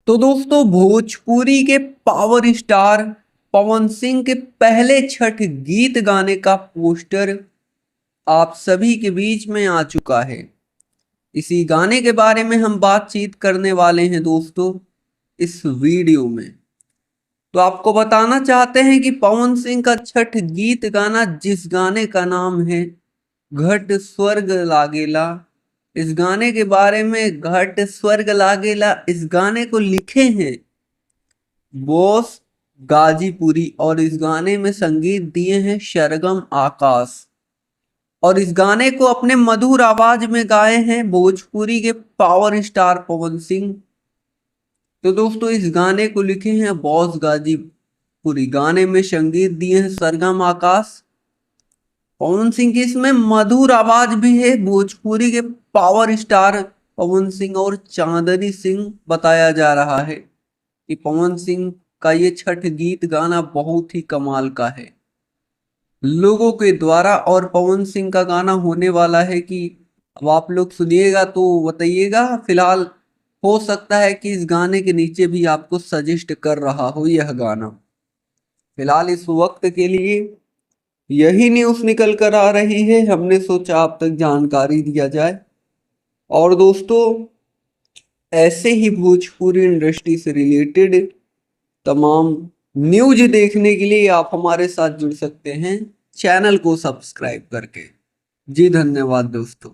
तो दोस्तों भोजपुरी के पावर स्टार पवन सिंह के पहले छठ गीत गाने का पोस्टर आप सभी के बीच में आ चुका है। इसी गाने के बारे में हम बातचीत करने वाले हैं दोस्तों इस वीडियो में। तो आपको बताना चाहते हैं कि पवन सिंह का छठ गीत गाना जिस गाने का नाम है घट स्वर्ग लागेला, इस गाने के बारे में घट स्वर्ग लागेला इस गाने को लिखे हैं बोस गाजीपुरी और इस गाने में संगीत दिए हैं सरगम आकाश और इस गाने को अपने मधुर आवाज में गाए हैं भोजपुरी के पावर स्टार पवन सिंह। तो दोस्तों इस गाने को लिखे हैं बॉस गाजीपुरी, गाने में संगीत दिए हैं सरगम आकाश। पवन सिंह की इसमें मधुर आवाज भी है भोजपुरी के पावर स्टार पवन सिंह और चांदनी सिंह बताया जा रहा है कि पवन सिंह का ये छठ गीत गाना बहुत ही कमाल का है लोगों के द्वारा। और पवन सिंह का गाना होने वाला है कि अब आप लोग सुनिएगा तो बताइएगा। फिलहाल हो सकता है कि इस गाने के नीचे भी आपको सजेस्ट कर रहा हो यह गाना। फिलहाल इस वक्त के लिए यही न्यूज़ निकल कर आ रही है, हमने सोचा आप तक जानकारी दिया जाए। और दोस्तों ऐसे ही भोजपुरी इंडस्ट्री से रिलेटेड तमाम न्यूज देखने के लिए आप हमारे साथ जुड़ सकते हैं चैनल को सब्सक्राइब करके। जी धन्यवाद दोस्तों।